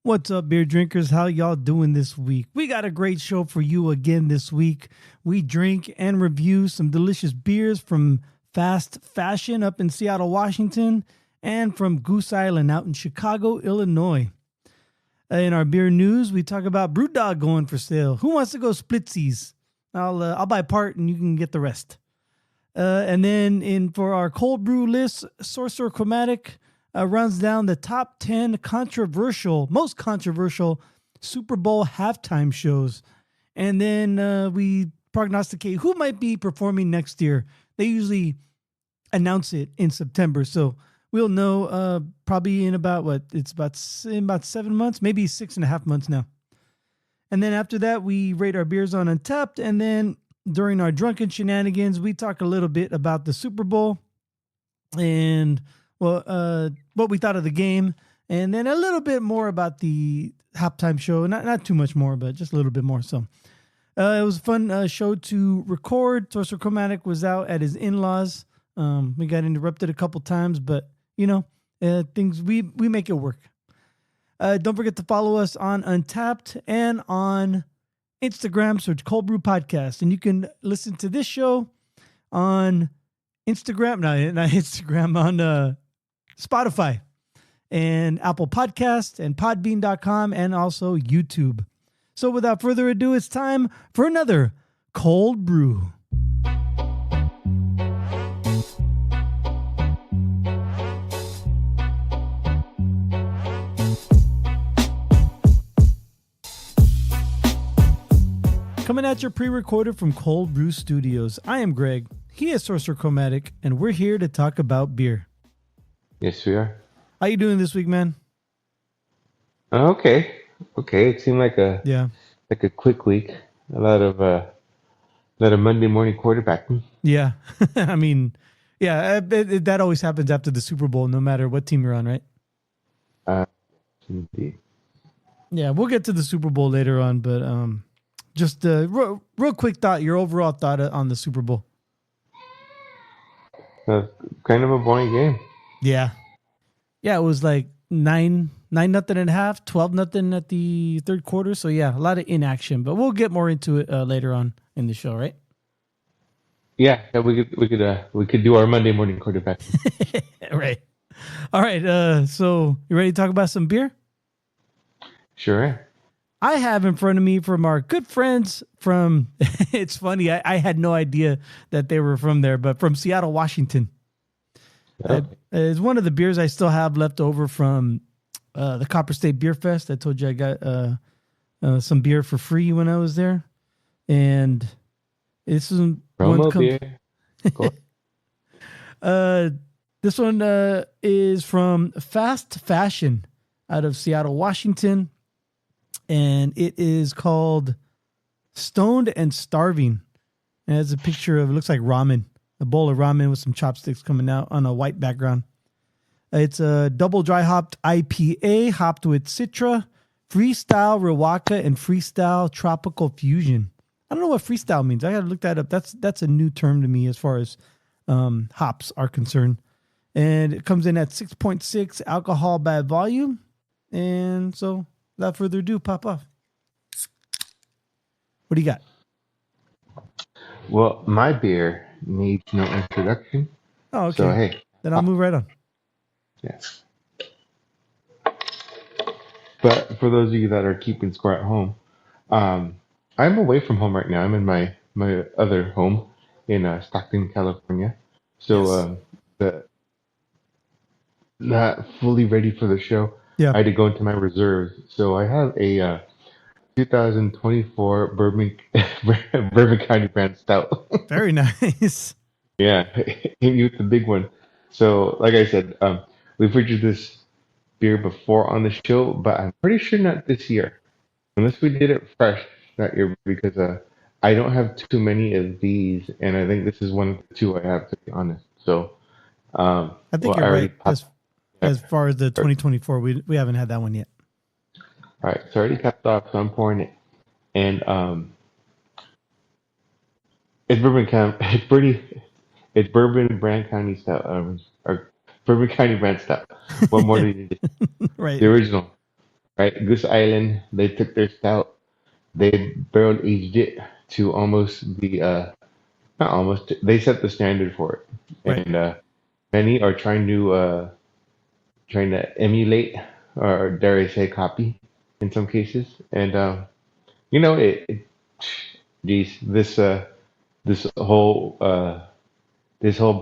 What's up, beer drinkers? How y'all doing this week? We got a great show for you again this week. We drink and review some delicious beers from Fast Fashion up in Seattle, Washington, and from Goose Island out in Chicago, Illinois. In our beer news, we talk about Brewdog going for sale. Who wants to go splitsies? I'll buy part and you can get the rest. And then for our Cöld Brüe List, Sorcerer Chromatic runs down the top 10 most controversial Super Bowl halftime shows. And then we prognosticate who might be performing next year. They usually announce it in September. So we'll know probably in about 7 months, maybe 6.5 months now. And then after that, we rate our beers on Untappd. And then during our Drunken Shenanigans, we talk a little bit about the Super Bowl and what we thought of the game, and then a little bit more about the halftime show. Not too much more, but just a little bit more. So it was a fun show to record. Sorcerer Chromatic was out at his in-laws. We got interrupted a couple times, but things we make it work. Don't forget to follow us on Untappd and on Instagram. Search Cöld Brüe Podcast, and you can listen to this show on Instagram. Not Instagram, on Spotify and Apple Podcast and Podbean.com and also YouTube. So without further ado, it's time for another Cöld Brüe. Coming at you pre-recorded from Cöld Brüe Studios. I am Greg. He is Sorcerer Chromatic, and we're here to talk about beer. Yes, we are. How you doing this week, man? Okay. It seemed like a quick week. A lot of Monday morning quarterbacking. Yeah, I mean, that always happens after the Super Bowl, no matter what team you're on, right? Indeed. Yeah, we'll get to the Super Bowl later on, but just real quick thought, your overall thought on the Super Bowl. Kind of a boring game. Yeah, it was like 9-0 at half, 12-0 at the third quarter. So yeah, a lot of inaction, but we'll get more into it later on in the show, right? Yeah, we could do our Monday morning quarterback. Right. All right. So you ready to talk about some beer? Sure. I have in front of me from our good friends from. It's funny. I had no idea that they were from there, but from Seattle, Washington. It's one of the beers I still have left over from the Copper State Beer Fest. I told you I got some beer for free when I was there, and this is promo beer. Cool. This one is from Fast Fashion out of Seattle, Washington, and it is called Stoned and Starving. And it has a picture of, it looks like ramen. A bowl of ramen with some chopsticks coming out on a white background. It's a double dry hopped IPA hopped with Citra, Freestyle Riwaka, and Freestyle Tropical Fusion. I don't know what freestyle means. I got to look that up. That's a new term to me as far as hops are concerned. And it comes in at 6.6 alcohol by volume. And so without further ado, pop off. What do you got? Well, my beer needs no introduction. Oh, okay. So, hey. Then I'll move right on. Yes. But for those of you that are keeping score at home, I'm away from home right now. I'm in my other home in Stockton, California. So not fully ready for the show. Yeah. I had to go into my reserves. So I have a 2024 Bourbon County brand stout. Very nice. Yeah, hit you with the big one. So, like I said, we've featured this beer before on the show, but I'm pretty sure not this year, unless we did it fresh that year, because I don't have too many of these, and I think this is one of the two I have, to be honest. So, I think you're right. As far as the 2024, we haven't had that one yet. All right, so I already capped off, so I'm pouring it, and it's Bourbon Brand County Stout, or Bourbon County Brand Stout. What more do you need? Right. The original. right? Goose Island, they took their stout, they barrel aged it to almost the not almost, they set the standard for it, Right. and many are trying to emulate, or dare I say, copy in some cases, and you know geez, this this whole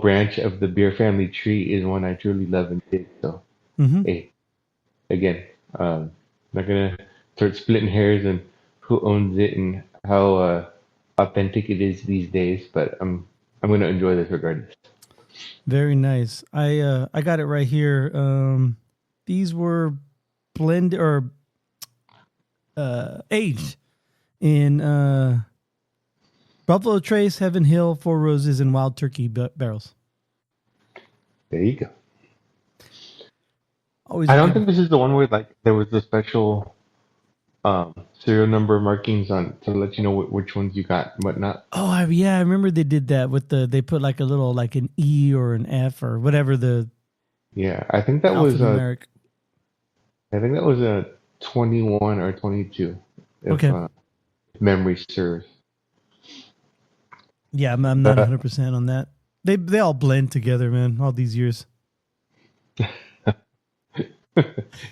branch of the beer family tree is one I truly love and dig. So, Mm-hmm. hey, again, not gonna start splitting hairs and who owns it and how authentic it is these days, but I'm gonna enjoy this regardless. Very nice. I got it right here. These were blend or aged in Buffalo Trace, Heaven Hill, Four Roses, and Wild Turkey barrels. There you go. Always I a don't good. think this is the one where like there was a special serial number markings on to let you know which ones you got and whatnot. Oh, yeah, I remember they did that with they put like a little like an E or an F or whatever the Yeah, I think that was alphanumeric. I think that was a 21 or 22, if Okay. memory serves. Yeah, I'm not Uh, 100% on that. They all blend together, man. All these years.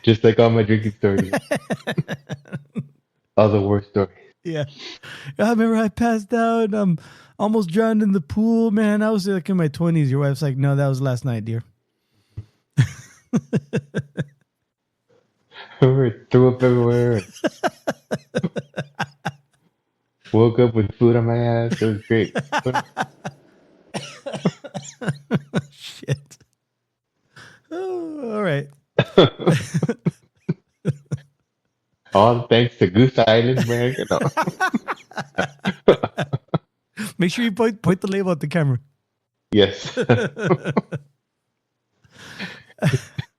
just like all my drinking stories, all the worst stories. Yeah. I remember I passed out. I'm almost drowned in the pool, man. I was like in my 20s. Your wife's like, no, that was last night, dear. Threw up everywhere. Woke up with food on my ass. It was great. Shit. Oh, all right. All thanks to Goose Island, man. You know. Make sure you point the label at the camera. Yes.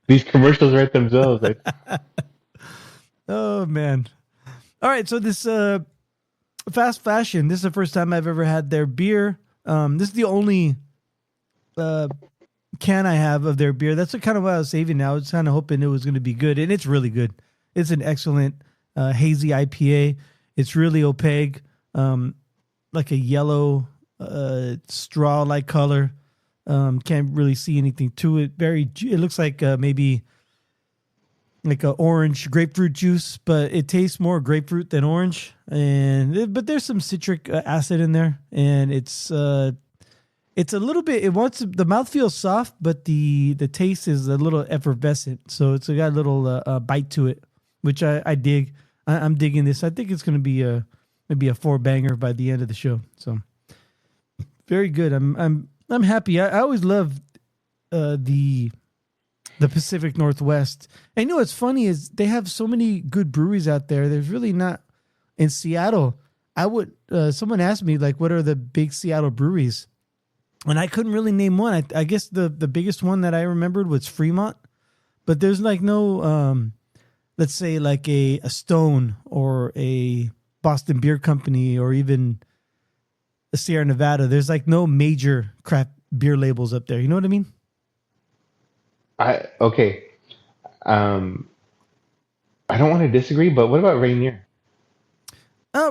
These commercials write themselves. Like, Oh, man. All right. So this Fast Fashion, this is the first time I've ever had their beer. This is the only can I have of their beer. That's kind of what I was saving now. I was kind of hoping it was going to be good, and it's really good. It's an excellent hazy IPA. It's really opaque, like a yellow straw-like color. Can't really see anything to it. It looks like maybe like a orange grapefruit juice, but it tastes more grapefruit than orange. But there's some citric acid in there, and it's a little bit. The mouth feels soft, but the taste is a little effervescent. So it's got a little bite to it, which I dig. I'm digging this. I think it's going to be maybe a 4-banger by the end of the show. So very good. I'm happy. I always loved the Pacific Northwest. And you know what's funny is they have so many good breweries out there. There's really not in Seattle. I would someone asked me like, what are the big Seattle breweries? And I couldn't really name one. I guess the biggest one that I remembered was Fremont, but there's like no, let's say like a Stone or a Boston Beer Company or even a Sierra Nevada. There's like no major craft beer labels up there. You know what I mean? okay. Um, I don't want to disagree, but what about Rainier?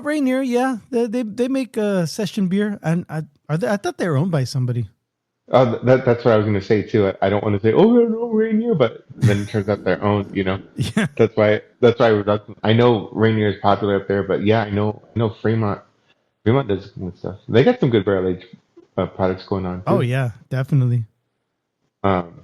Rainier, yeah, they make session beer, and I thought they were owned by somebody. Oh, that's what I was gonna say too. I don't want to say, oh, no, Rainier, but then it turns out their own. You know, Yeah, I know Rainier is popular up there, but yeah, I know Fremont. Fremont does some good stuff. They got some good barrel aged products going on oh too. yeah, definitely. Um,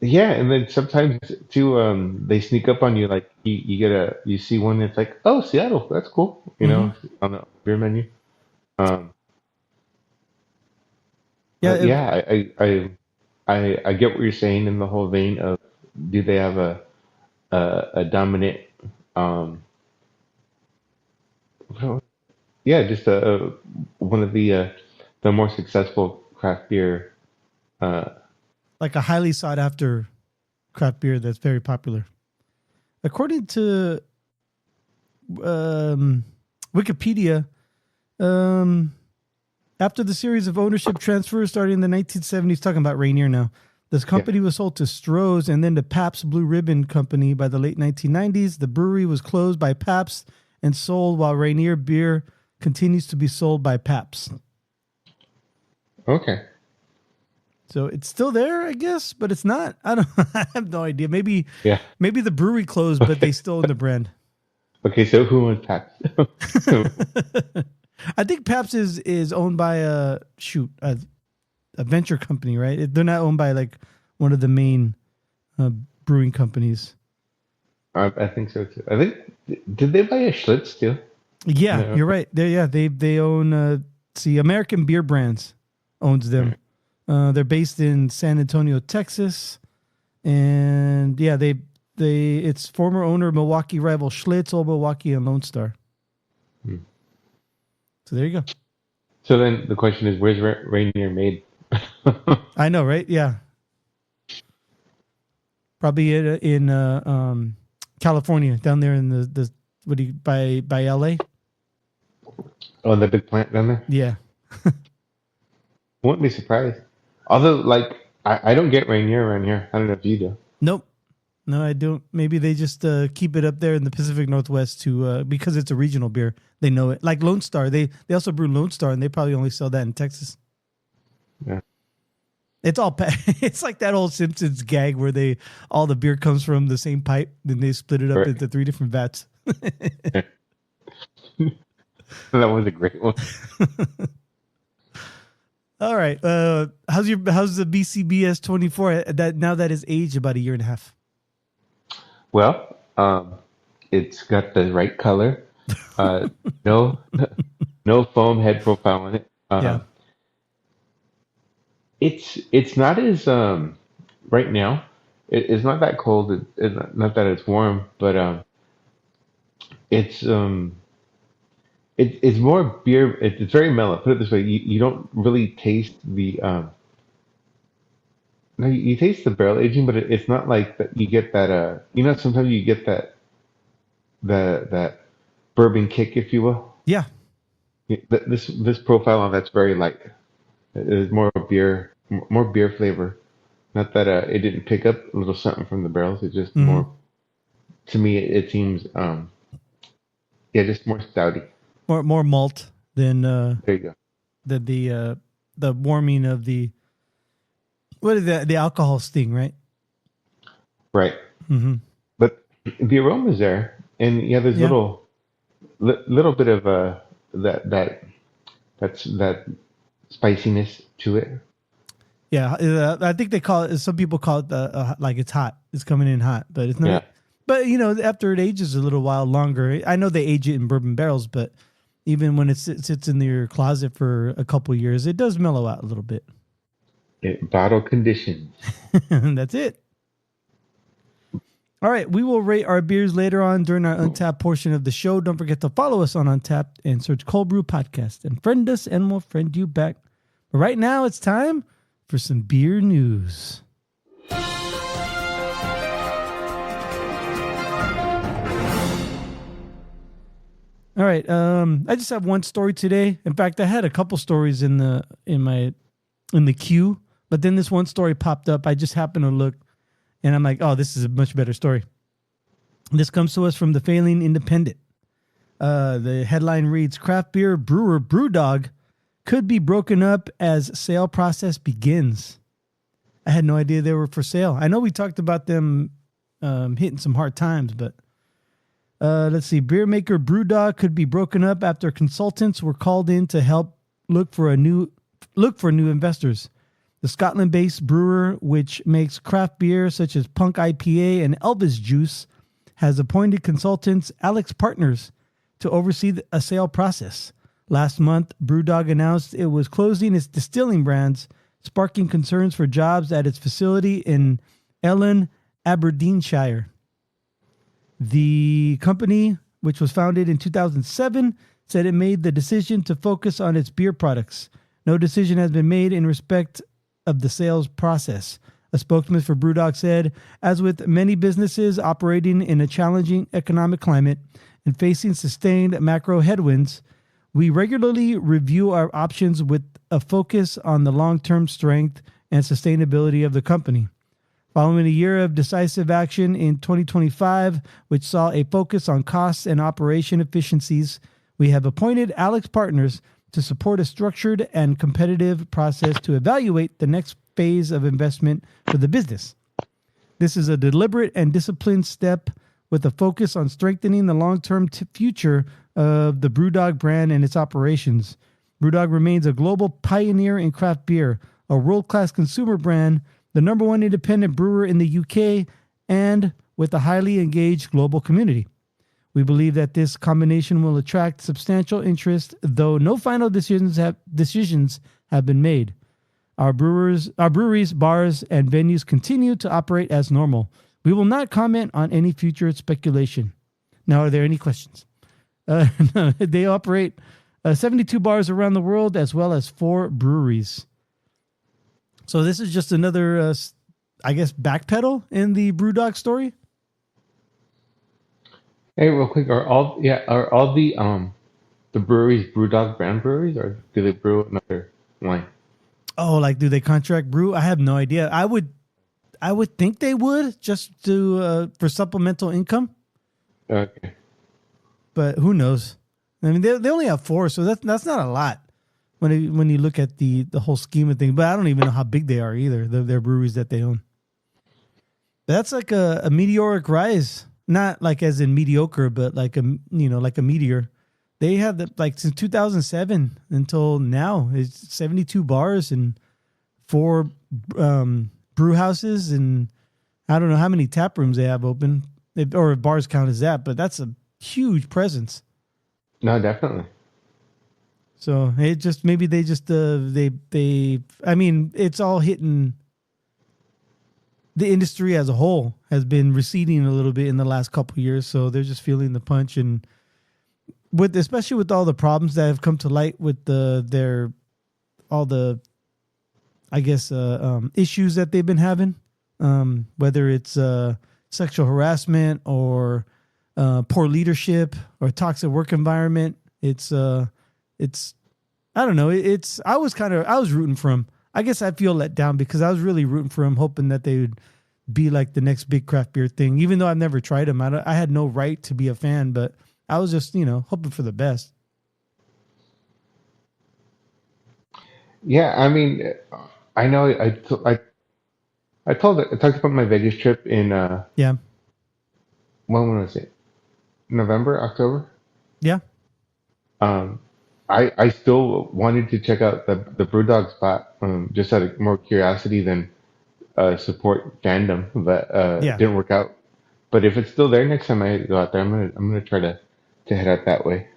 yeah, and then sometimes too, they sneak up on you. Like you see one that's like, oh, Seattle, that's cool. You Hmm. know, on the beer menu. Um, Yeah, but yeah, I get what you're saying in the whole vein of do they have a dominant um yeah, just one of the more successful craft beer uh like a highly sought after craft beer that's very popular. According to um, Wikipedia, um, after the series of ownership transfers starting in the 1970s, talking about Rainier now, This company was sold to Stroh's and then to Pabst Blue Ribbon Company by the late 1990s. The brewery was closed by Pabst and sold, while Rainier Beer continues to be sold by Pabst. Okay. So it's still there, I guess, but it's not. I have no idea. Maybe the brewery closed, but they still own the brand. Okay, so who owns Pabst? I think Pabst is owned by a venture company, right? They're not owned by like one of the main brewing companies. I think so too. I think did they buy a Schlitz too? Yeah, No. you're right. They own American Beer Brands owns them. They're based in San Antonio, Texas, and it's former owner Milwaukee rival Schlitz, Old Milwaukee, and Lone Star. So there you go. So then the question is, where's Rainier made? I know, right? Yeah, probably in California, down there in the by LA. Oh, the big plant down there? Yeah. Wouldn't be surprised. Although, like, I don't get Rainier around here. I don't know if you do. Nope. No, I don't. Maybe they just keep it up there in the Pacific Northwest because it's a regional beer. They know it. Like Lone Star. They also brew Lone Star, and they probably only sell that in Texas. Yeah. It's all it's like that old Simpsons gag where all the beer comes from the same pipe, then they split it up into 3 different vats. That was a great one. All right. How's the BCBS 24 now that is aged about a year and a half? Well, it's got the right color. No foam head profile on it. Yeah. It's not as right now. It's not that cold. It's not that it's warm, but it's it's more beer. It's very mellow. Put it this way: you don't really taste the no, you taste the barrel aging, but it's not like that. You get that sometimes you get that bourbon kick, if you will. Yeah. This profile on that's very light. It is more beer flavor. Not that it didn't pick up a little something from the barrels. It's just more. To me, it seems just more stouty. More malt than There you go. the warming of the the alcohol sting, right? Right. Mm-hmm. But the aroma's there, and there's little bit of that spiciness to it. Yeah, I think they call it. Some people call it like it's hot. It's coming in hot, but it's not. Yeah. But after it ages a little while longer, I know they age it in bourbon barrels, but even when it sits in your closet for a couple of years, it does mellow out a little bit. Bottle conditions. That's it. All right, we will rate our beers later on during our Untappd portion of the show. Don't forget to follow us on Untappd and search Cöld Brüe Podcast and friend us, and we'll friend you back. But right now, it's time for some beer news. All right, I just have one story today. In fact, I had a couple stories in the queue, but then this one story popped up. I just happened to look, and I'm like, oh, this is a much better story. This comes to us from the Failing Independent. The headline reads, Craft beer brewer Brewdog could be broken up as sale process begins. I had no idea they were for sale. I know we talked about them hitting some hard times, but let's see. Beer maker Brewdog could be broken up after consultants were called in to help look for new investors. The Scotland-based brewer, which makes craft beer such as Punk IPA and Elvis Juice, has appointed consultants Alex Partners to oversee a sale process. Last month, Brewdog announced it was closing its distilling brands, sparking concerns for jobs at its facility in Ellen, Aberdeenshire. The company, which was founded in 2007, said it made the decision to focus on its beer products. No decision has been made in respect of the sales process. A spokesman for Brewdog said, as with many businesses operating in a challenging economic climate and facing sustained macro headwinds, we regularly review our options with a focus on the long-term strength, and sustainability of the company. Following a year of decisive action in 2025, which saw a focus on costs and operation efficiencies, we have appointed Alex Partners to support a structured and competitive process to evaluate the next phase of investment for the business. This is a deliberate and disciplined step with a focus on strengthening the long-term future of the Brewdog brand and its operations. Brewdog remains a global pioneer in craft beer, a world-class consumer brand, the number one independent brewer in the UK, and with a highly engaged global community. We believe that this combination will attract substantial interest, though no final decisions have been made. Our breweries, bars, and venues continue to operate as normal. We will not comment on any future speculation. Now, are there any questions? No, they operate 72 bars around the world, as well as 4 breweries. So this is just another, I guess, backpedal in the Brewdog story. Hey, real quick, are all the breweries Brewdog brand breweries, or do they brew another wine? Oh, like do they contract brew? I have no idea. I would think they would, just to for supplemental income. Okay. But who knows? I mean, they only have 4, so that's not a lot when you look at the whole scheme of things. But I don't even know how big they are either. Their breweries that they own. That's like a meteoric rise, not like as in mediocre, but like like a meteor. They have like since 2007 until now, it's 72 bars and 4 brew houses, and I don't know how many tap rooms they have open, or if bars count as that, but that's a huge presence. No, definitely. So it just maybe they just they I mean, it's all hitting the industry as a whole has been receding a little bit in the last couple of years, so they're just feeling the punch, and especially with all the problems that have come to light with all the issues that they've been having, whether it's sexual harassment or poor leadership or toxic work environment. It's I don't know. I was rooting for him. I guess I feel let down because I was really rooting for him, hoping that they would be like the next big craft beer thing. Even though I've never tried them, I had no right to be a fan, but I was just hoping for the best. Yeah, I mean, I know. I talked about my Vegas trip in Yeah, when was it? November, October. yeah, Um, I still wanted to check out the Brewdog spot, just out of more curiosity than support fandom, but it yeah. didn't work out. But if it's still there next time I go out there, I'm gonna try to head out that way.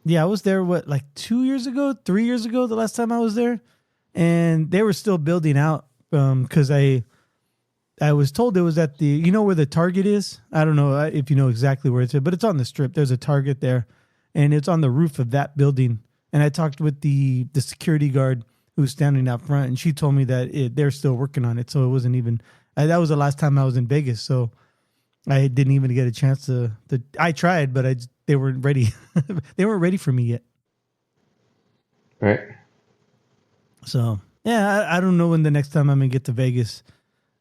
Yeah, I was there, like 2 years ago, 3 years ago, the last time I was there. And they were still building out because I was told it was at where the Target is? I don't know if you know exactly where it's at, but it's on the Strip. There's a Target there, and it's on the roof of that building. And I talked with the security guard who's standing out front, and she told me that they're still working on it. So it wasn't even, that was the last time I was in Vegas. So I didn't even get a chance to I tried, but they weren't ready. They weren't ready for me yet. Right. So yeah, I don't know when the next time I'm gonna get to Vegas,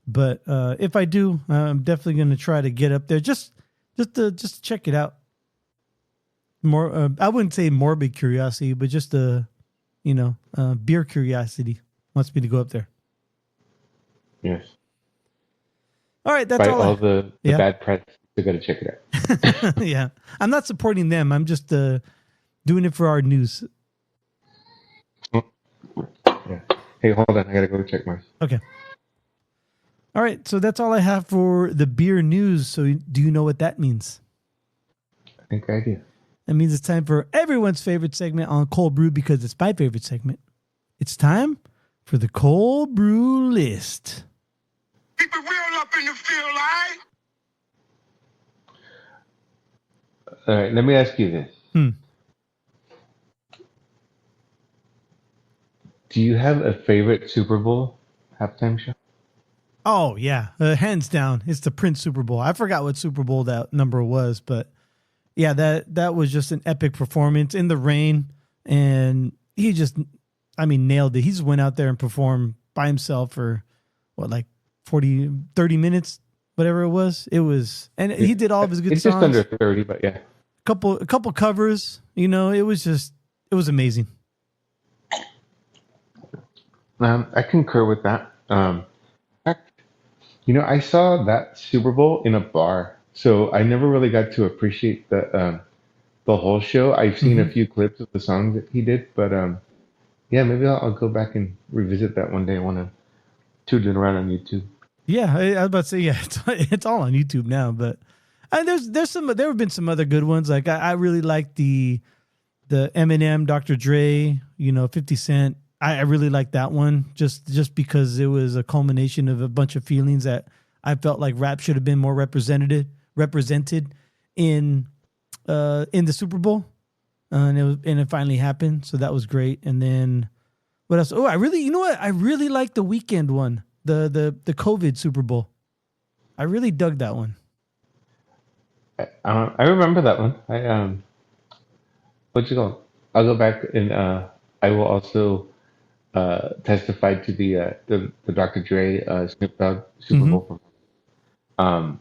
but if I do, I'm definitely gonna try to get up there just to check it out. More, I wouldn't say morbid curiosity, but just beer curiosity wants me to go up there. Yes. All right, that's By all. all the bad press, you got to check it out. Yeah, I'm not supporting them. I'm just doing it for our news. Yeah. Hey, hold on. I gotta go check mine. Okay. All right, so that's all I have for the beer news. So do you know what that means? I think I do. That means it's time for everyone's favorite segment on Cöld Brüe, because it's my favorite segment. It's time for the Cöld Brüe List. Keep it real up in the field, all right? All right. Let me ask you this. Do you have a favorite Super Bowl halftime show? Oh, yeah. Hands down. It's the Prince Super Bowl. I forgot what Super Bowl that number was, but yeah, that was just an epic performance in the rain. And he just, nailed it. He just went out there and performed by himself for like 30 minutes, whatever it was. And he did all of his good it's songs. just under 30, but yeah. A couple covers, it was amazing. I concur with that. I saw that Super Bowl in a bar, so I never really got to appreciate the whole show. I've seen a few clips of the songs that he did, but yeah, maybe I'll go back and revisit that one day. I want to toot it around on YouTube. Yeah, I was about to say, yeah, it's all on YouTube now, but there have been some other good ones. Like I really like the Eminem, Dr. Dre, 50 Cent. I really like that one just because it was a culmination of a bunch of feelings that I felt like rap should have been more represented in the Super Bowl, and it finally happened. So that was great. And then what else? Oh, I really like the Weeknd one, the COVID Super Bowl. I really dug that one. I remember that one. What you call? I'll go back and I will also testified to the Dr. Dre Snoop Dogg Super Bowl. And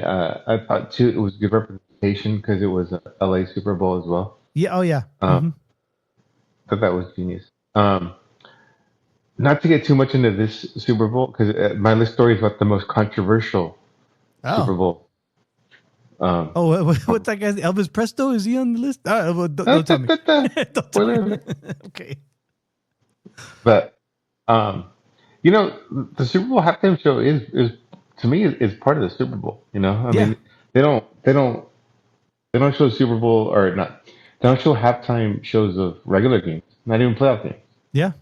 I thought too it was good representation because it was a LA Super Bowl as well. Yeah. Oh yeah. I thought that was genius. Not to get too much into this Super Bowl because my list story is about the most controversial Super Bowl. What's that guy's Elvis Presto? Is he on the list? Don't tell me. Don't tell me. Okay. But the Super Bowl halftime show is to me is part of the Super Bowl. I mean, they don't show Super Bowl or not. They don't show halftime shows of regular games, not even playoff games. Yeah.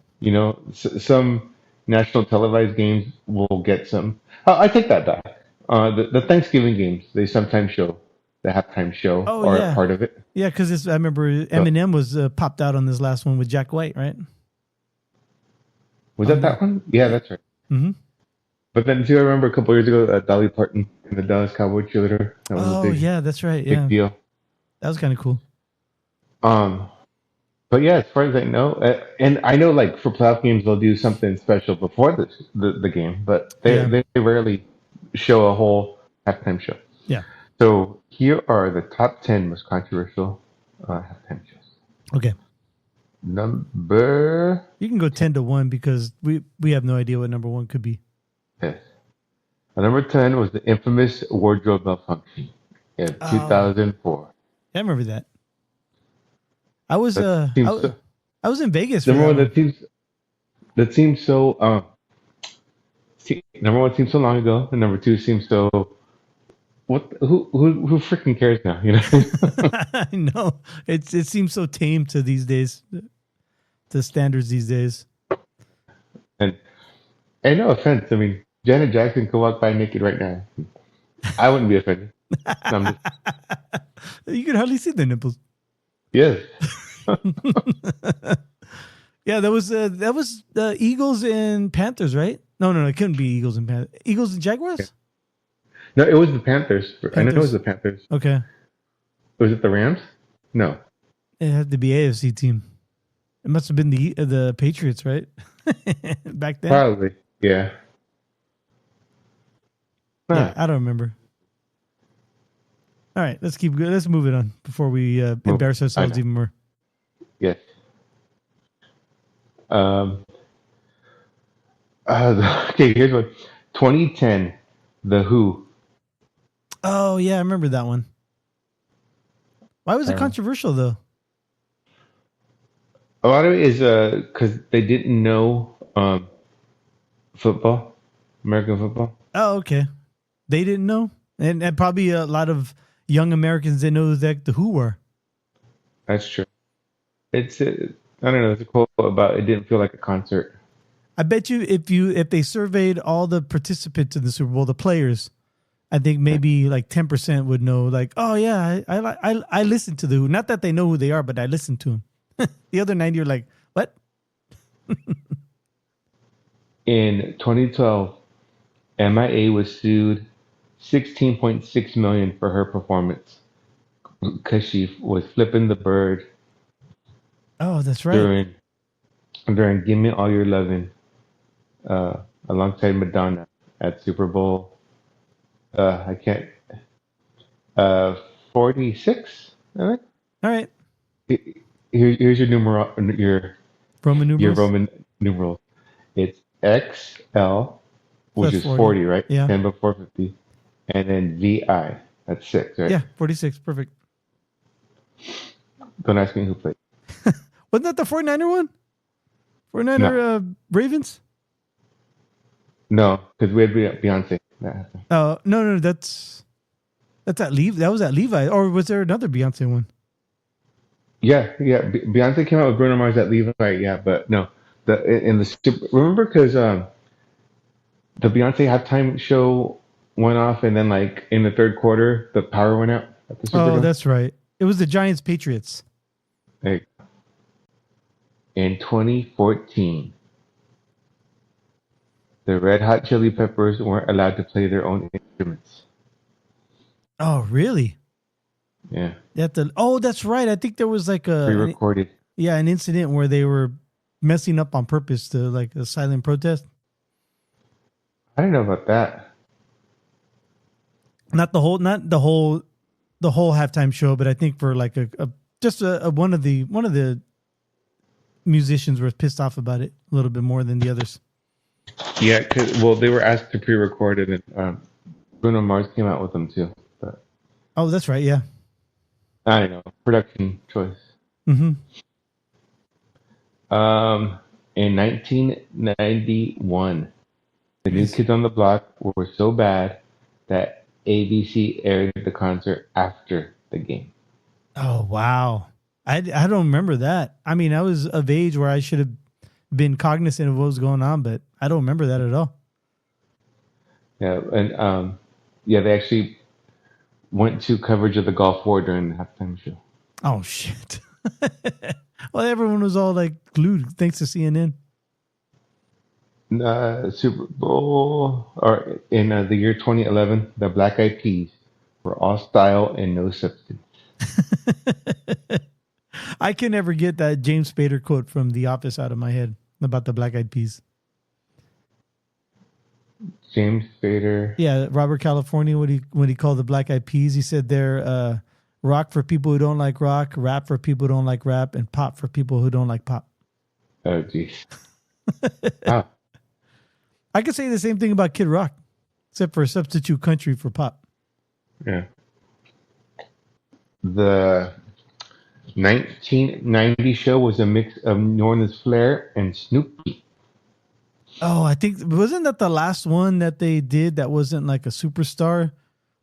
Some national televised games will get some. I take that back. The Thanksgiving games, they sometimes show the halftime show part of it. Yeah, because I remember Eminem was popped out on this last one with Jack White, right? Was that one? Yeah, that's right. Mm-hmm. But then, too, I remember a couple years ago, Dolly Parton and the Dallas Cowboy cheerleader. That was a big, that's right. Big deal. That was kind of cool. But yeah, as far as I know, and I know, like for playoff games, they'll do something special before the game, but they rarely show a whole halftime show. Yeah. So here are the top 10 most controversial halftime shows. Okay. Number. You can go 10-1 because we have no idea what number 1 could be. Yes. Number 10 was the infamous wardrobe malfunction in 2004. Yeah, I remember that. I was in Vegas. Number one, that seems so. Number one seems so long ago, and number two seems so. What? Who freaking cares now? I know it seems so tame to these days, to standards these days. And no offense, I mean Janet Jackson could walk by naked right now. I wouldn't be offended. No, you could hardly see the nipples. Yes. Yeah, that was the Eagles and Panthers, right? No, it couldn't be Eagles and Panthers. Eagles and Jaguars? Okay. No, it was the Panthers. I know it was the Panthers. Okay. Was it the Rams? No. It had to be AFC team. It must have been the Patriots, right? Back then. Probably. Yeah. Yeah, I don't remember. All right, let's move it on before we embarrass ourselves even more. Yes. Okay, here's one. 2010, The Who. Oh, yeah, I remember that one. Why was it controversial, though? A lot of it is because they didn't know football, American football. Oh, okay. They didn't know? And probably a lot of young Americans didn't know that the Who were. That's true. It's I don't know. It's a quote about it didn't feel like a concert. I bet you if they surveyed all the participants in the Super Bowl, the players, I think maybe like 10% would know. Like, oh yeah, I listen to the Who. Not that they know who they are, but I listen to them. The other 90 are like, what? In 2012, MIA was sued $16.6 million for her performance because she was flipping the bird. Oh, that's right. During "Give Me All Your Lovin'." alongside Madonna at Super Bowl. I can't. 46. I think. All right. Here's your Roman your numerals. Roman numerals. It's XL, So which that's is 40. 40, right? Yeah. 10 before 50, and then VI. That's 6, right? Yeah. 46. Perfect. Don't ask me who played. Wasn't that the 49er one? 49er No, Ravens? no, because we had Beyonce. Oh, no. That's at Levi. That was at Levi. Or was there another Beyonce one? Yeah. Beyonce came out with Bruno Mars at Levi, yeah, but no, in the remember because the Beyonce halftime show went off, and then like in the third quarter, the power went out at the Oh, Superdome. that's right. It was the Giants Patriots. Like in 2014, the Red Hot Chili Peppers weren't allowed to play their own instruments. Oh, really? Yeah, Oh, that's right. I think there was like pre-recorded. an incident where they were messing up on purpose to like a silent protest. I don't know about that. Not the whole halftime show, but I think for like one of the musicians were pissed off about it a little bit more than the others. Yeah, well, they were asked to pre-record it, and Bruno Mars came out with them too. But Oh, that's right. Yeah. I don't know, production choice. Mm-hmm. In 1991, the New Kids on the Block were so bad that ABC aired the concert after the game. Oh, wow. I don't remember that. I mean, I was of age where I should have been cognizant of what was going on, but I don't remember that at all. Yeah, and they actually went to coverage of the Gulf War during the halftime show. Oh, shit. Well, everyone was all like glued thanks to CNN. Super Bowl, or in the year 2011, the Black Eyed Peas were all style and no substance. I can never get that James Spader quote from The Office out of my head about the Black Eyed Peas. James Spader. Yeah, Robert California, when he called the Black Eyed Peas, he said they're rock for people who don't like rock, rap for people who don't like rap, and pop for people who don't like pop. Oh, jeez. Wow. I could say the same thing about Kid Rock, except for substitute country for pop. Yeah. The 1990 show was a mix of New Orleans Flair and Snoopy. Oh, I think wasn't that the last one that they did that wasn't like a superstar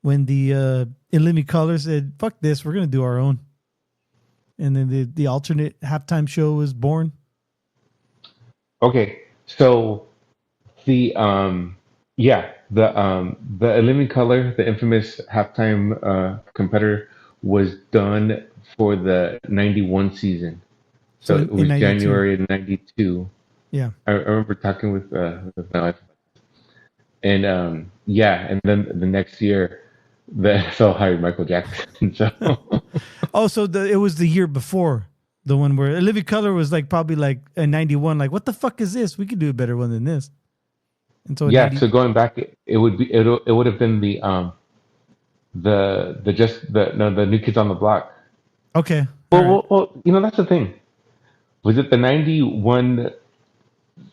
when the In Living Color said, "Fuck this, we're gonna do our own," and then the alternate halftime show was born. Okay, so the the Living Color, the infamous halftime competitor, was done for the 91 season. So it was in 92. January of 92. Yeah. I remember talking with my wife, and and then the next year the NFL hired Michael Jackson. So Oh, so it was the year before the one where Living Color was like probably like a 91. Like, what the fuck is this? We could do a better one than this. And so yeah, so going back, it would have been the New Kids on the Block. Okay. Well, that's the thing. Was it the 91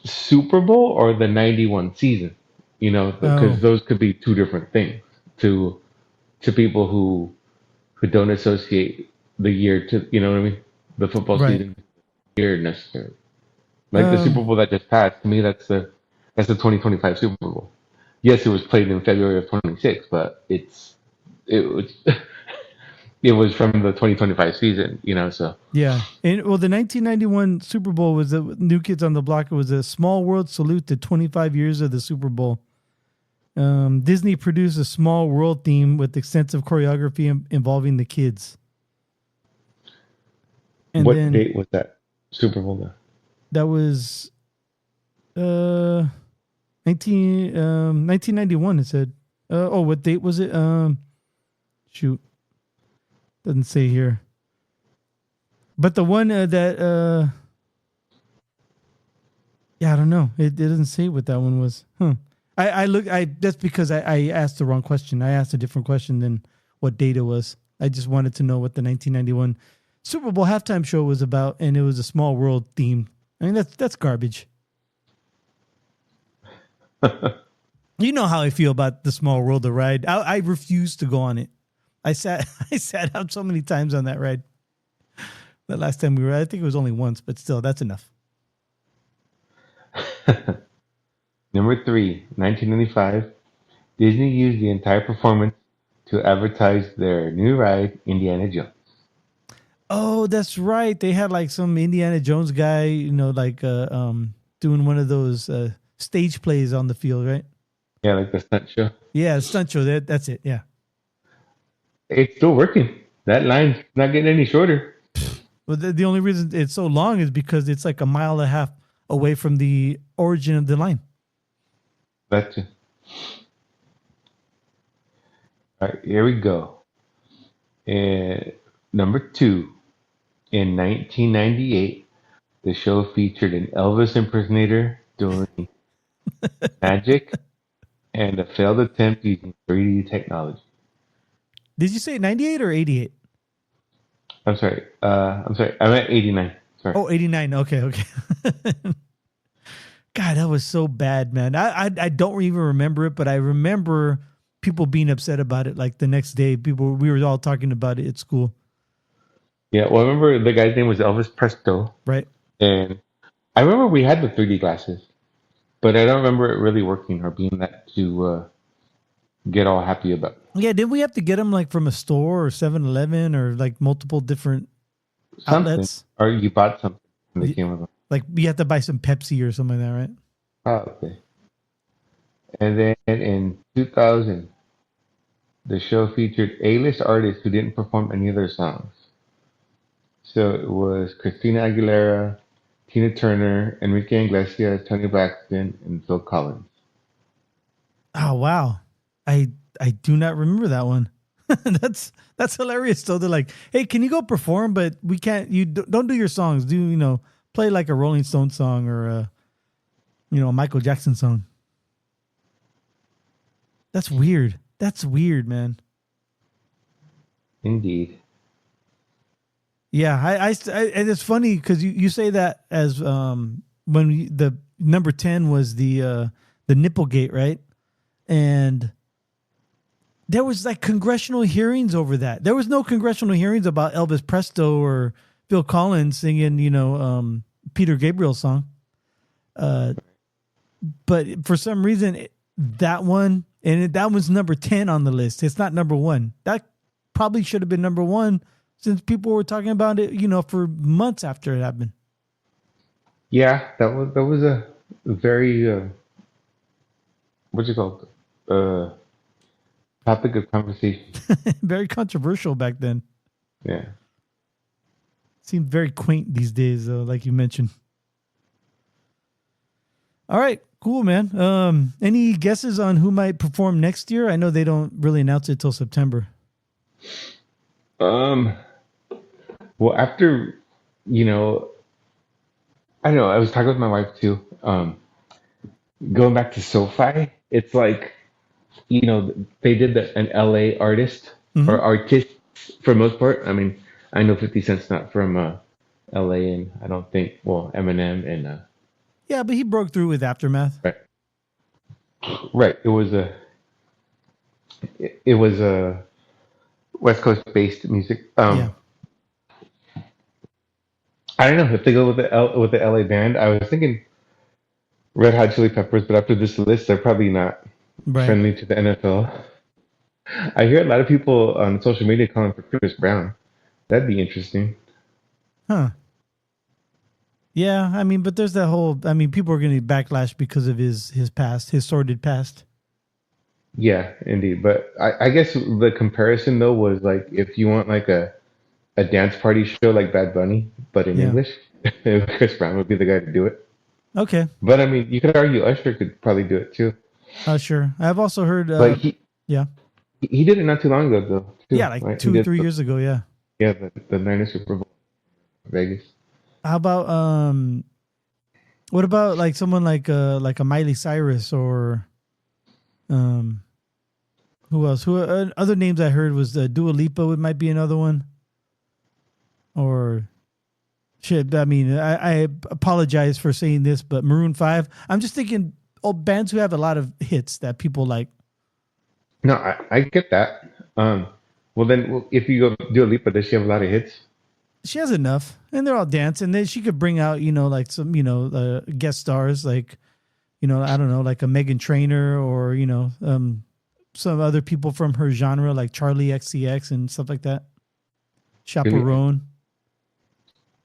Super Bowl or the 91 season? Because those could be two different things to people who don't associate the year to, you know what I mean? The football Right. season year necessarily. Like the Super Bowl that just passed, to me that's the 2025 Super Bowl. Yes, it was played in February of 26, but it was it was from the 2025 season, so. Yeah. And the 1991 Super Bowl was the New Kids on the Block. It was a small world salute to 25 years of the Super Bowl. Disney produced a small world theme with extensive choreography involving the kids. And what date was that Super Bowl then? That was 1991, it said. What date was it? Shoot. Doesn't say here. But the one that Yeah, I don't know. It doesn't say what that one was. Huh. That's because I asked the wrong question. I asked a different question than what date it was. I just wanted to know what the 1991 Super Bowl halftime show was about, and it was a small world theme. I mean, that's garbage. You know how I feel about the Small World the ride. I refuse to go on it. I sat I sat out so many times on that ride. The last time we were, I think it was only once, but still, that's enough. Number 3, 1995. Disney used the entire performance to advertise their new ride, Indiana Jones. Oh, that's right. They had like some Indiana Jones guy, like doing one of those stage plays on the field, right? Yeah, like the stunt show. Yeah, stunt show. That's it. Yeah. It's still working. That line's not getting any shorter. Well, the only reason it's so long is because it's like a mile and a half away from the origin of the line. That's it. All right, here we go. And number 2, in 1998, the show featured an Elvis impersonator doing magic and a failed attempt using 3D technology. Did you say 98 or 88? I'm sorry. I meant 89. Sorry. Oh, 89. Okay. God, that was so bad, man. I don't even remember it, but I remember people being upset about it. Like the next day, we were all talking about it at school. Yeah, well, I remember the guy's name was Elvis Presto. Right. And I remember we had the 3D glasses, but I don't remember it really working or being that to get all happy about. Yeah, did we have to get them like from a store or 7-Eleven or like multiple different Something. outlets? Or you bought something and they came with them. Like you have to buy some Pepsi or something like that, right? Oh, okay. And then in 2000, the show featured A-list artists who didn't perform any of their songs. So it was Christina Aguilera, Tina Turner, Enrique Iglesias, Tony Braxton, and Phil Collins. Oh wow, I do not remember that one. That's hilarious. Though they're like, hey, can you go perform? But we can't. You don't do your songs. Do play like a Rolling Stone song or a Michael Jackson song. That's weird. That's weird, man. Indeed. Yeah, and it's funny because you say that as when the number 10 was the Nipplegate, right? And there was like congressional hearings over that. There was no congressional hearings about Elvis Presto or Phil Collins singing, Peter Gabriel's song. But for some reason, that one, that was number 10 on the list. It's not number 1. That probably should have been number 1 since people were talking about it, for months after it happened. Yeah, that was a very what's it called? Topic of conversation. Very controversial back then. Yeah. Seemed very quaint these days, though, like you mentioned. All right, cool, man. Any guesses on who might perform next year? I know they don't really announce it till September. Well, after, I don't know, I was talking with my wife too. Going back to SoFi, it's like, they did an LA artist or artists for the most part. I mean, I know 50 Cent's not from LA, and I don't think, Eminem and. Yeah, but he broke through with Aftermath. Right. It was a West Coast based music. Yeah. I don't know if they go with the LA band. I was thinking Red Hot Chili Peppers, but after this list, they're probably not friendly to the NFL. I hear a lot of people on social media calling for Chris Brown. That'd be interesting. Huh. Yeah, I mean, but there's that whole. People are going to backlash because of his past, his sordid past. Yeah, indeed. But I guess the comparison though was like if you want like a dance party show like Bad Bunny, but in English, Chris Brown would be the guy to do it. Okay. But I mean, you could argue Usher could probably do it too. Sure. I've also heard. But he did it not too long ago though. Too, yeah, like right? 2 or 3 years ago. Yeah. Yeah, the Niners Super Bowl, Vegas. How about What about like someone like a Miley Cyrus or who else? Who other names I heard was Dua Lipa. It might be another one. Or shit. I mean, I apologize for saying this, but Maroon 5. I'm just thinking bands who have a lot of hits that people like. No, I get that. Well then, if you go Dua Lipa, does she have a lot of hits? She has enough, and they're all dance. And then she could bring out, like some, guest stars, like, I don't know, like a Megan Trainor or some other people from her genre, like Charlie XCX and stuff like that. Chaperone.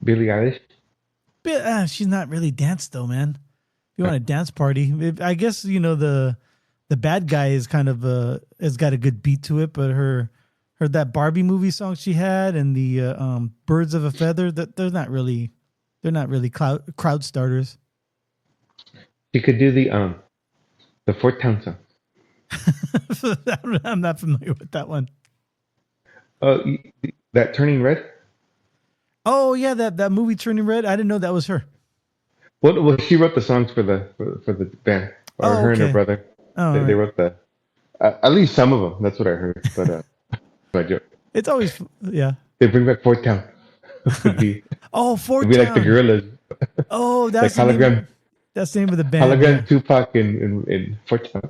Billie Eilish. But she's not really dance though, man. If you want a dance party, I guess the bad guy is kind of has got a good beat to it, but her that Barbie movie song she had and the Birds of a Feather, that they're not really crowd starters. You could do the Fort Town song. I'm not familiar with that one. That Turning Red. Oh yeah, that movie Turning Red. I didn't know that was her. Well, she wrote the songs for the band, or her and her brother. Oh, they wrote the at least some of them. That's what I heard. But my joke. It's always They bring back Fort Town. Fort Town. It'd be like the Gorillas. Oh, that's like hologram. That's the name of the band. Hologram Tupac in Fort Town.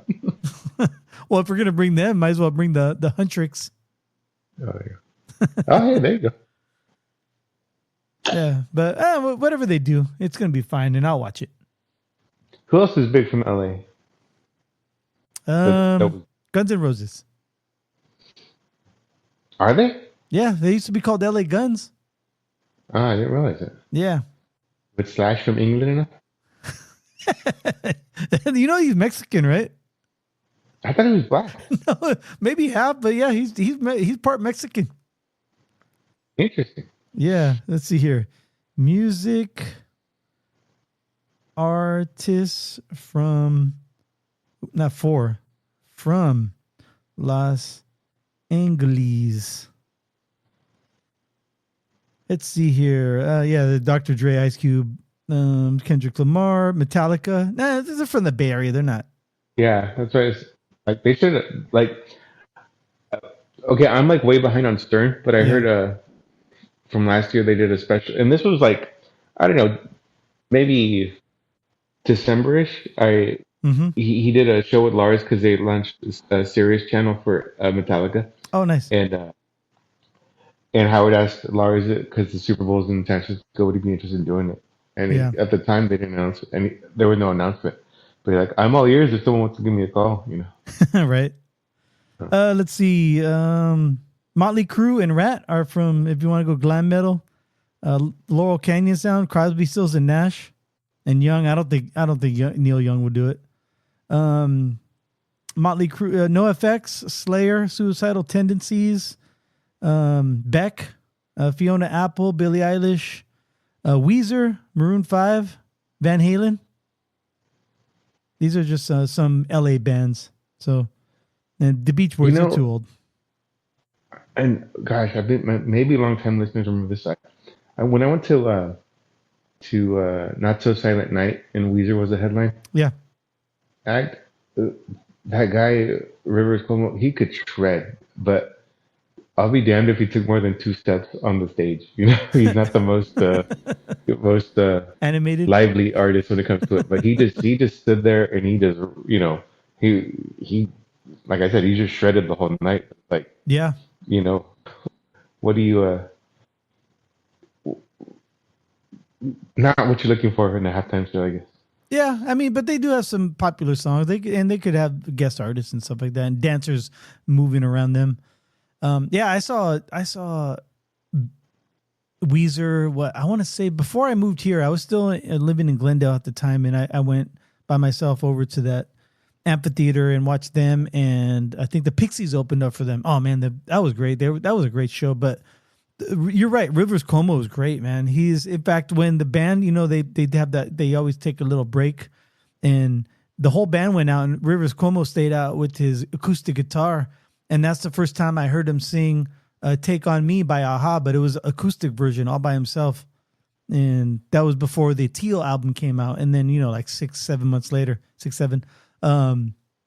Well, if we're gonna bring them, might as well bring the Huntrix. Oh yeah. Oh yeah, there you go. Yeah, but whatever they do, it's gonna be fine, and I'll watch it. Who else is big from LA? Guns N' Roses. Are they? Yeah, they used to be called LA Guns. Ah, I didn't realize it. Yeah. With Slash from England enough? He's Mexican, right? I thought he was black. No, maybe half, but yeah, he's part Mexican. Interesting. Yeah, let's see here. Music artists from Los Angeles. Let's see here. The Dr. Dre, Ice Cube, Kendrick Lamar, Metallica. Nah, these are from the Bay Area. They're not. Yeah, that's right. Like they should okay, I'm like way behind on Stern, but I heard from last year they did a special, and this was like, I don't know, maybe December-ish. He did a show with Lars because they launched a Sirius channel for Metallica. Oh, nice. And Howard asked Lars because the Super Bowl's in San Francisco, would he be interested in doing it? And at the time they didn't announce it, and there was no announcement. But like, I'm all ears if someone wants to give me a call, Right. Let's see. Motley Crue and Rat are from, if you want to go glam metal. Laurel Canyon sound, Crosby, Stills and Nash, and Young. I don't think Neil Young would do it. Motley Crue, NoFX, Slayer, Suicidal Tendencies, Beck, Fiona Apple, Billie Eilish, Weezer, Maroon 5, Van Halen. These are just some LA bands. So, and the Beach Boys are too old. And gosh, I've been maybe long-time listeners remember this. When I went to Not So Silent Night and Weezer was the headline. Yeah. That guy Rivers Cuomo, he could shred, but I'll be damned if he took more than 2 steps on the stage. He's not the most animated, lively artist when it comes to it. But he just stood there and he just he like I said, he just shredded the whole night. Like what do you not what you're looking for in a halftime show, I guess. Yeah, I mean, but they do have some popular songs. They could have guest artists and stuff like that, and dancers moving around them. I saw Weezer. What I want to say, before I moved here, I was still living in Glendale at the time, and I went by myself over to that amphitheater and watched them. And I think the Pixies opened up for them. Oh man, that was great. That was a great show. But you're right, Rivers Cuomo was great, man. He's, in fact, when the band, they have that, they always take a little break, and the whole band went out, and Rivers Cuomo stayed out with his acoustic guitar. And that's the first time I heard him sing "Take on Me" by Aha, but it was acoustic version all by himself. and that was before the Teal album came out. And then like 6-7 months later, 6-7,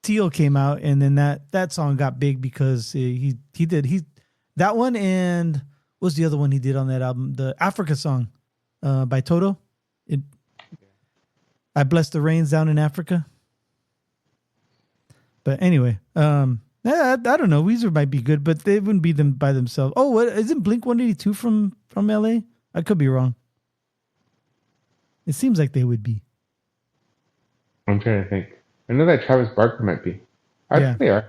Teal came out, and then that song got big because he did that one, and what's the other one he did on that album? The Africa song by Toto. I bless the rains down in Africa. But anyway, I don't know. Weezer might be good, but they wouldn't be them by themselves. Oh, what isn't Blink 182 from LA? I could be wrong. It seems like they would be. I'm trying to think. I know that Travis Barker might be. I think they are.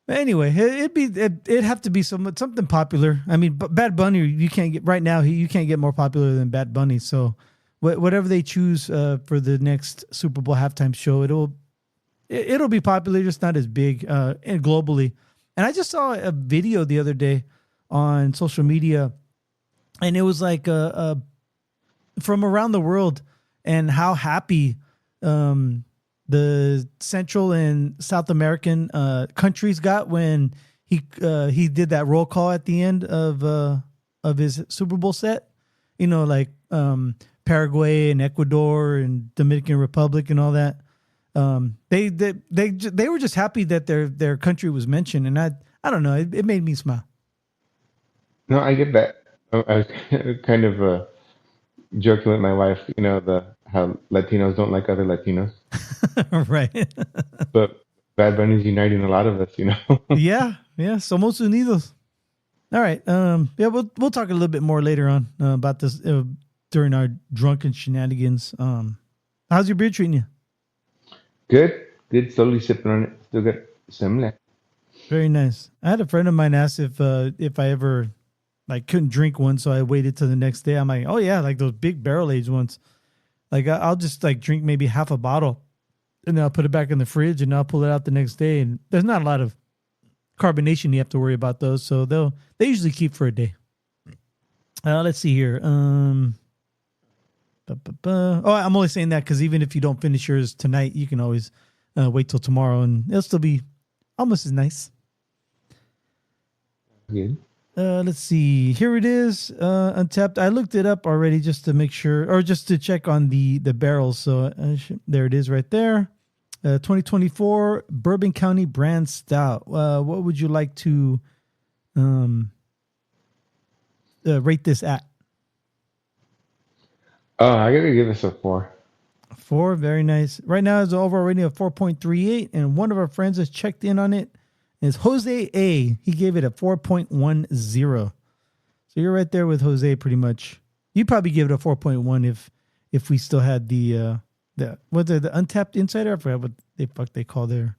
Anyway, it'd have to be something popular. I mean, Bad Bunny, you can't get right now. You can't get more popular than Bad Bunny. So, whatever they choose for the next Super Bowl halftime show, it'll be popular, just not as big and globally. And I just saw a video the other day on social media, and it was like from around the world and how happy the Central and South American countries got when he did that roll call at the end of his Super Bowl set. Like Paraguay and Ecuador and Dominican Republic and all that. They were just happy that their country was mentioned, and I don't know, it made me smile. No, I get that. I was kind of joking with my wife, how Latinos don't like other Latinos. Right. But Bad Bunny's uniting a lot of us, Yeah, somos unidos. All right. We'll talk a little bit more later on about this during our drunken shenanigans. How's your beer treating you? Good. Slowly sipping on it. Still good. Similar. Very nice. I had a friend of mine ask if I ever couldn't drink one, so I waited till the next day. I'm like, oh yeah, like those big barrel aged ones. Like I'll just drink maybe half a bottle, and then I'll put it back in the fridge, and I'll pull it out the next day. And there's not a lot of carbonation you have to worry about those, so they usually keep for a day. Let's see here. Oh, I'm only saying that because even if you don't finish yours tonight, you can always wait till tomorrow, and it'll still be almost as nice. Good. Let's see. Here it is. Untappd. I looked it up already just to make sure, or just to check on the barrels. So there it is right there. 2024 Bourbon County Brand Stout. What would you like to rate this at? Oh, I gotta give this a 4. 4, very nice. Right now it's an overall rating of 4.38, and one of our friends has checked in on it. It's Jose A. He gave it a 4.10. So you're right there with Jose pretty much. You'd probably give it a 4.1 if we still had the Untappd Insider. I forgot what they call their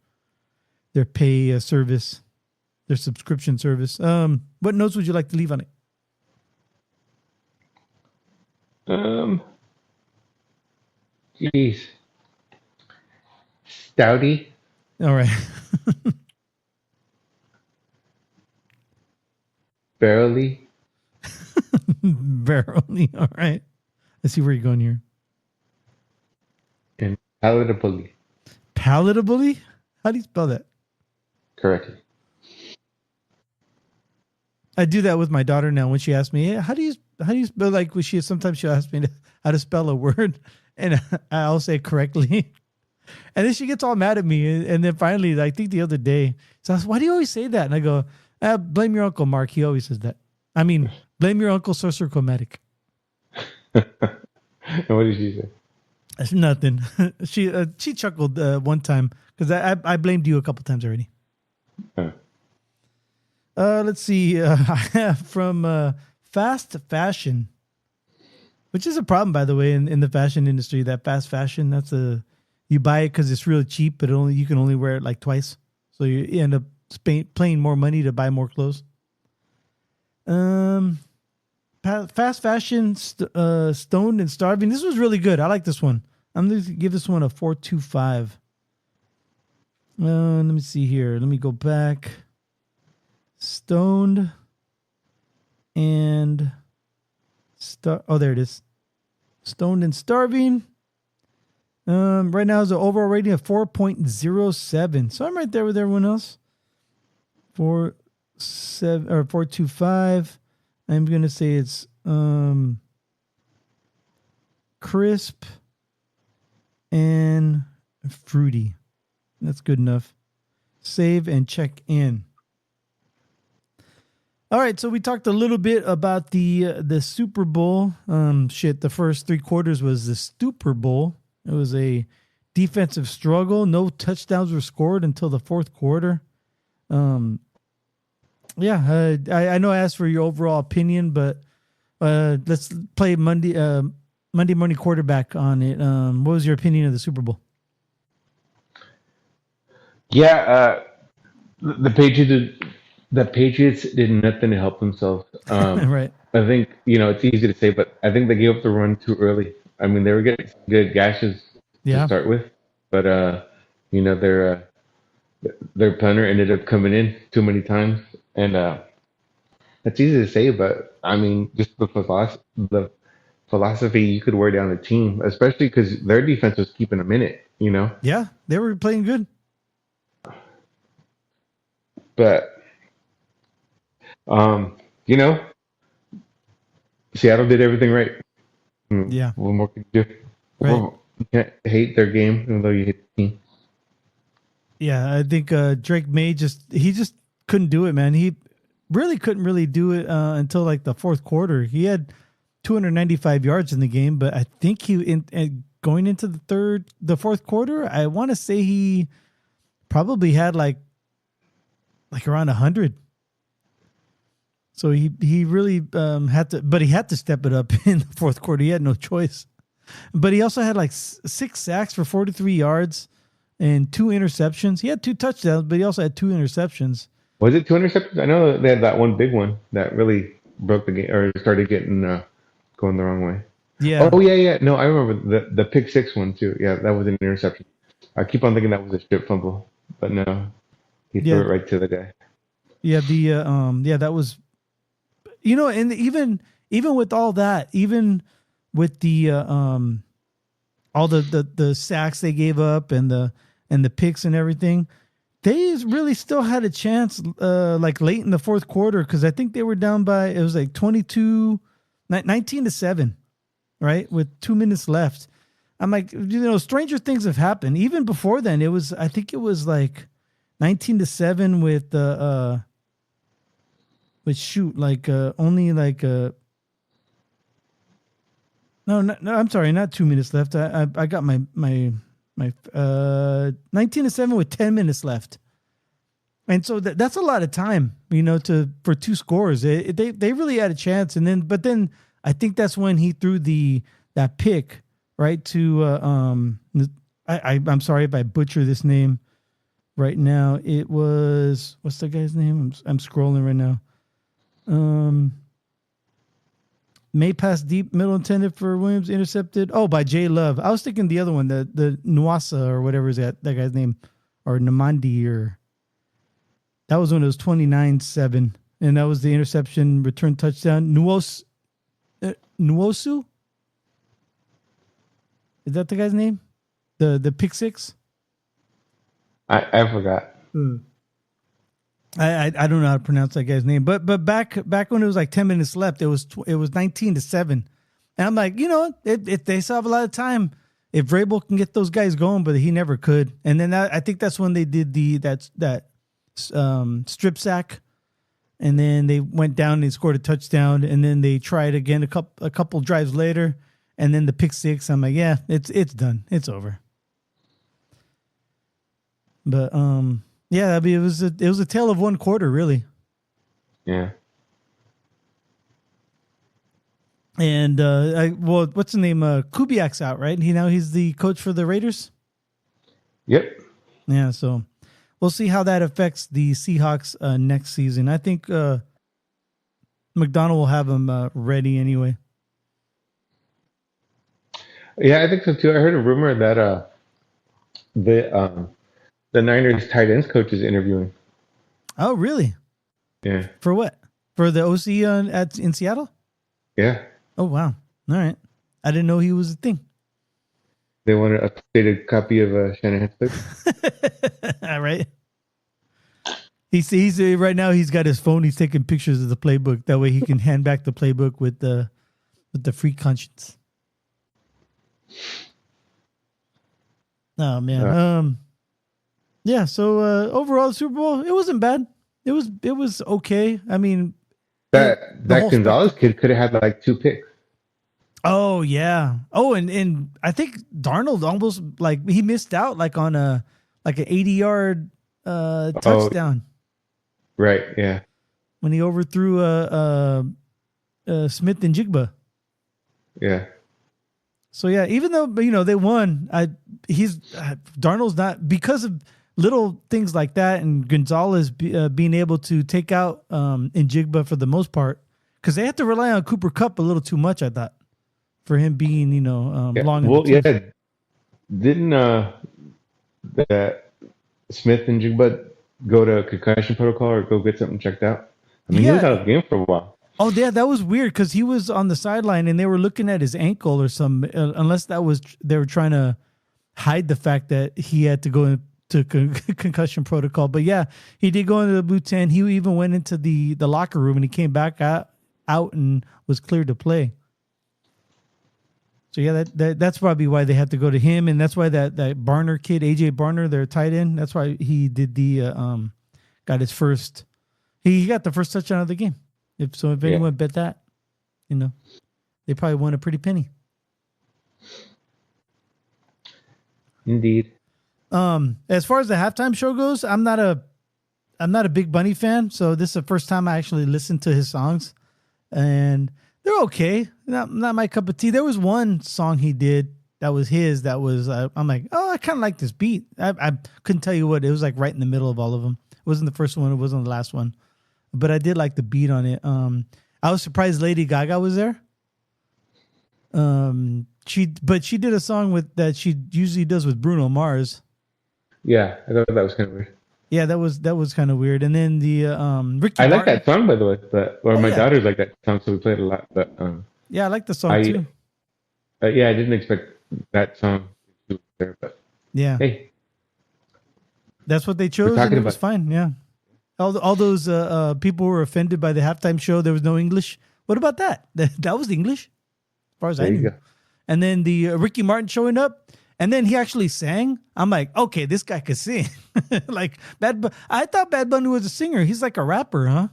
pay service, their subscription service. What notes would you like to leave on it? Geez. Stouty. All right. Barely. Barely. All right. Let's see where you're going here. And palatably. Palatably? How do you spell that? Correctly. I do that with my daughter now when she asks me, hey, how do you spell, like sometimes she'll ask me how to spell a word, and I'll say correctly. And then she gets all mad at me. And then finally, I think the other day, so I was, why do you always say that? And I go, blame your Uncle Mark. He always says that. I mean, blame your Uncle Sorcerer Chromatic. And what did she say? Nothing. She chuckled one time because I blamed you a couple times already. Huh. Let's see. I have from fast fashion, which is a problem, by the way, in the fashion industry. That fast fashion, you buy it because it's really cheap, but you can only wear it like twice, so you end up paying more money to buy more clothes. Fast fashion, stoned and starving. This was really good. I like this one. I'm going to give this one a 4.25. Let me see here. Let me go back. Stoned and there it is. Stoned and starving. Right now is an overall rating of 4.07. So I'm right there with everyone else. 4.7 or 4.25. I'm gonna say it's crisp, and fruity. That's good enough. Save and check in. All right, so we talked a little bit about the Super Bowl. The first 3 quarters was the Stupor Bowl. It was a defensive struggle. No touchdowns were scored until the fourth quarter. I know I asked for your overall opinion, but let's play Monday morning quarterback on it. What was your opinion of the Super Bowl? Yeah, the Patriots did nothing to help themselves. Right. I think it's easy to say, but I think they gave up the run too early. I mean, they were getting some good gashes to start with, but their punter ended up coming in too many times, and that's easy to say, but I mean, just the philosophy you could wear down the team, especially because their defense was keeping them in it. Yeah, they were playing good. But, Seattle did everything right. Yeah. What more could you do? Right. You can't hate their game, even though you hate the team. Yeah, I think Drake May just couldn't do it, man. He really couldn't do it until like the fourth quarter. He had 295 yards in the game, but I think going into the fourth quarter, I want to say he probably had like around 100. So he really had to step it up in the fourth quarter. He had no choice. But he also had like 6 sacks for 43 yards and 2 interceptions. He had 2 touchdowns, but he also had 2 interceptions. Was it 2 interceptions? I know they had that one big one that really broke the game or started getting going the wrong way. Yeah. Oh, yeah. No, I remember the pick 6 one too. Yeah, that was an interception. I keep on thinking that was a strip fumble, but no, he threw it right to the guy. Yeah, that was, and even with all that, even with the all the sacks they gave up and the picks and everything, they really still had a chance like late in the fourth quarter, because I think they were down by, it was like 19-7, right, with 2 minutes left. I'm like, stranger things have happened. Even before then, I think it was like 19-7 with only like no, I'm sorry, not 2 minutes left. I got my 19-7 with 10 minutes left, and so that's a lot of time, for 2 scores. They really had a chance, but then I think that's when he threw that pick right to I'm sorry if I butcher this name right now. It was, what's the guy's name? I'm scrolling right now. May pass deep, middle intended for Williams, intercepted. Oh, by Jay Love. I was thinking the other one, the Nwasa or whatever is that guy's name, or Namandi, or that was when it was 29-7, and that was the interception, return touchdown. Nwosu? Is that the guy's name? The pick 6? I forgot. I don't know how to pronounce that guy's name, but back when it was like 10 minutes left, it was 19-7, and I'm like, if they still have a lot of time, if Vrabel can get those guys going, but he never could. And then I think that's when they did that strip sack, and then they went down and they scored a touchdown, and then they tried again a couple drives later, and then the pick 6. I'm like, yeah, it's done, it's over. But yeah, I mean, it was a tale of one quarter, really. Yeah. And what's the name? Kubiak's out, right? He's the coach for the Raiders. Yep. Yeah, so we'll see how that affects the Seahawks next season. I think McDonald will have him ready anyway. Yeah, I think so too. I heard a rumor that the Niners tight ends coach is interviewing. Oh, really? Yeah. For what? For the OC in Seattle? Yeah. Oh, wow. All right. I didn't know he was a thing. They want an updated copy of Shanahan's book. All right. He's right now. He's got his phone. He's taking pictures of the playbook. That way he can hand back the playbook with the free conscience. Oh man. Yeah. So overall, the Super Bowl, it wasn't bad. It was okay. I mean, That the that whole Gonzalez spectacle. kid could have had like 2 picks. Oh yeah. Oh, and I think Darnold almost like he missed out like on a like an 80-yard Oh, touchdown right, yeah, when he overthrew Smith and Jigba. yeah. So yeah, even though they won, Darnold's not because of little things like that, and Gonzalez being able to take out Njigba for the most part, because they had to rely on Cooper Kupp a little too much, I thought, for him being Yeah. long in the Well, yeah. tooth. Didn't that Smith and Jigba go to concussion protocol or go get something checked out? I mean, he was out of Yeah. the game for a while. Oh yeah, that was weird because he was on the sideline and they were looking at his ankle or some. Unless that was they were trying to hide the fact that he had to go into concussion protocol. But yeah, he did go into the blue tent. He even went into the locker room and he came back out and was cleared to play. So yeah, that's probably why they had to go to him, and that's why that Barner kid, AJ Barner, their tight end, that's why he did got his first. He got the first touchdown of the game. If Yeah. anyone bet that, they probably won a pretty penny. Indeed. As far as the halftime show goes, I'm not a big Bunny fan, so this is the first time I actually listened to his songs, and they're okay. Not my cup of tea. There was one song he did that was his. That was I'm like, oh, I kind of like this beat. I couldn't tell you what it was like. Right in the middle of all of them. It wasn't the first one. It wasn't the last one, but I did like the beat on it. I was surprised Lady Gaga was there. She did a song that she usually does with Bruno Mars. Yeah, I thought that was kind of weird. Yeah, that was kind of weird. And then the Ricky I like Martin. that song, by the way, my Yeah. daughters like that song, so we played it a lot. But Yeah, I like the song I too. yeah, I didn't expect that song to be there, but Yeah, hey, that's what they chose, and talking it was about- fine. Yeah, all those people were offended by the halftime show. There was no English. What about that? That was English, as far as I there you knew. go. And then the Ricky Martin showing up, and then he actually sang. I'm like, okay, this guy could sing. Like I thought Bad Bunny was a singer. He's like a rapper, huh?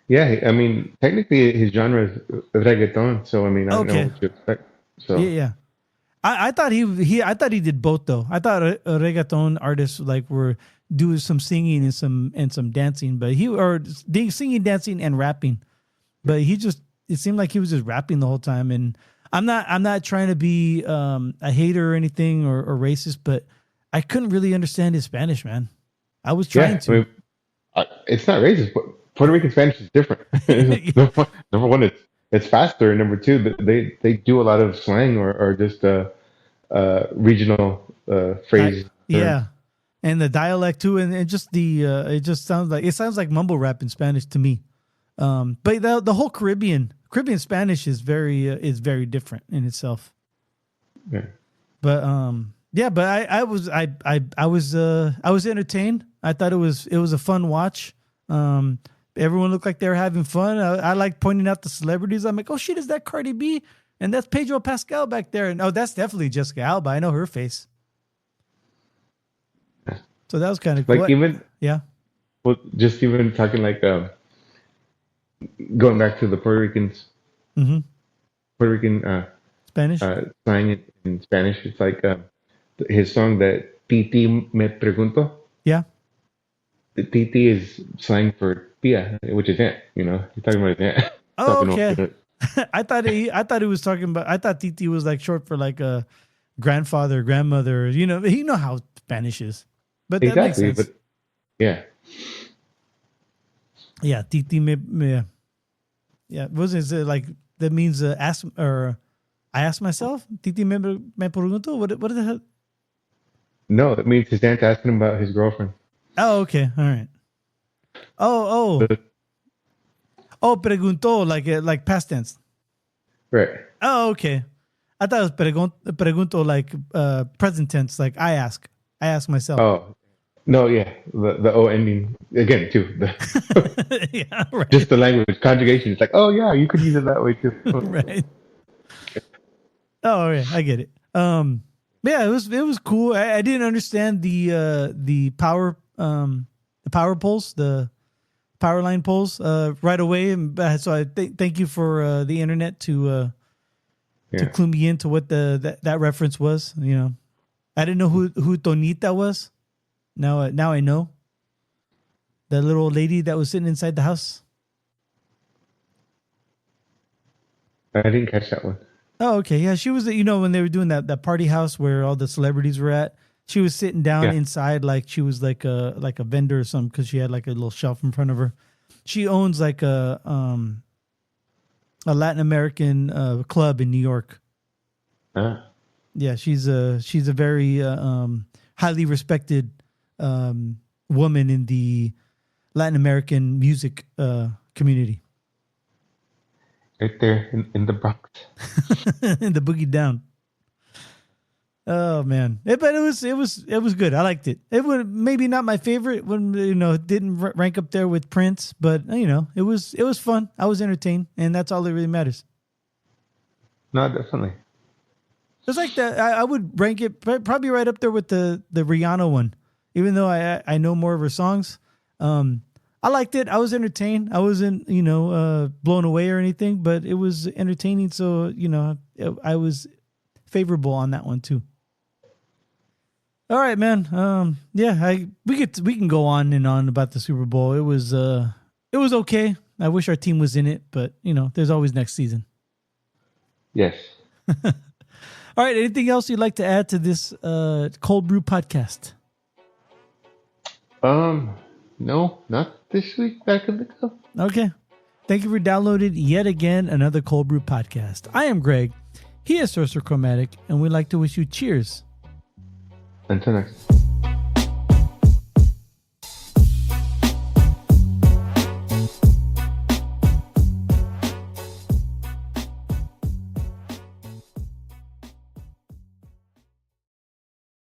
Yeah, I mean, technically his genre is reggaeton, so I mean, I don't know Okay. what to expect. So Yeah. I thought I thought he did both though. I thought a reggaeton artists like were doing some singing and some dancing, but singing, dancing, and rapping. But it seemed like he was just rapping the whole time. And I'm not trying to be a hater or anything or racist, but I couldn't really understand his Spanish, man. I was trying yeah, to. I mean, it's not racist, but Puerto Rican Spanish is different. Number one, it's faster, and number two, they do a lot of slang or just regional phrase. Yeah. And the dialect too, and just it just sounds like mumble rap in Spanish to me. But the whole Caribbean Spanish is very different in itself. Yeah. But I was entertained. I thought it was a fun watch. Everyone looked like they were having fun. I like pointing out the celebrities. I'm like, oh shit, is that Cardi B? And that's Pedro Pascal back there. And oh, that's definitely Jessica Alba. I know her face. So that was kind of cool. Like even Yeah. well, just even talking like going back to the Puerto Ricans, Mm-hmm. Puerto Rican Spanish. slang in Spanish. It's like his song that Titi me pregunto. Yeah. The Titi is slang for tia, which is aunt. You know, he's talking about his aunt. Oh, Talking okay. about- I thought he was talking about. I thought Titi was like short for like a grandfather, grandmother. You know how Spanish is. But that Exactly, makes sense. but yeah, Yeah, Titi me. Yeah, wasn't it like that means ask or I asked myself? Titi me pregunto. What the hell? no, it means his aunt asking him about his girlfriend. Oh, okay, all right. Oh, preguntó like past tense. Right. Oh, okay. I thought it was pregunto like present tense, like I ask myself. Oh, no, yeah, the O ending again too. Yeah, right. Just the language conjugation. It's like, oh yeah, you could use it that way too. Right. Oh, yeah, I get it. Yeah, it was cool. I didn't understand the power poles, the power line poles right away, so I thank you for the internet to clue me into what that reference was. You know, I didn't know who Tonita was. Now I know. The little old lady that was sitting inside the house. I didn't catch that one. Oh, okay. Yeah, she was, when they were doing that party house where all the celebrities were at, she was sitting down inside like she was like a vendor or something because she had like a little shelf in front of her. She owns like a Latin American club in New York. Yeah, she's a very highly respected woman in the Latin American music community. Right there in the Bronx. In the boogie down. Oh man. But it was good. I liked it. It was maybe not my favorite when it didn't rank up there with Prince, but it was fun. I was entertained, and that's all that really matters. No, definitely. It's like that. I would rank it probably right up there with the Rihanna one, even though I know more of her songs. I liked it. I was entertained. I wasn't, blown away or anything, but it was entertaining. So, I was favorable on that one too. All right, man. We can go on and on about the Super Bowl. It was okay. I wish our team was in it, but there's always next season. Yes. All right. Anything else you'd like to add to this Cöld Brüe podcast? No, not this week. Back in the cup. Okay. Thank you for downloading yet again another Cöld Brüe podcast. I am Greg. He is Sorcerer Chromatic, and we'd like to wish you cheers. Until next time.